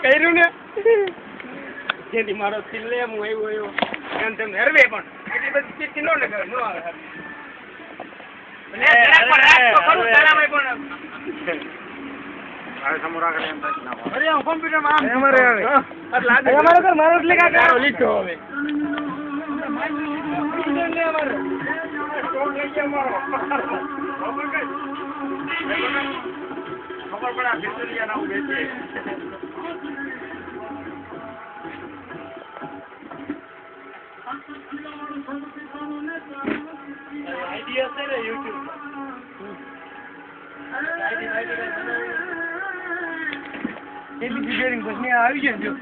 કર્યું ને જેથી મારો સિલે હું આવ્યો એમ તેમ હરવે પણ એટલી બધી ચીઠી નો ને કરે નો આવે અરે હું કોમ્પ્યુટર માં આમ અમારે આવે અમારે તો મારો એટલે કાકા લીધો હવે ખબર પડે વિક્ટોરિયા ના ઉભે છે આઈડિયા છે ને YouTube એબીસી બેરિંગ બસ ને આવી ગયો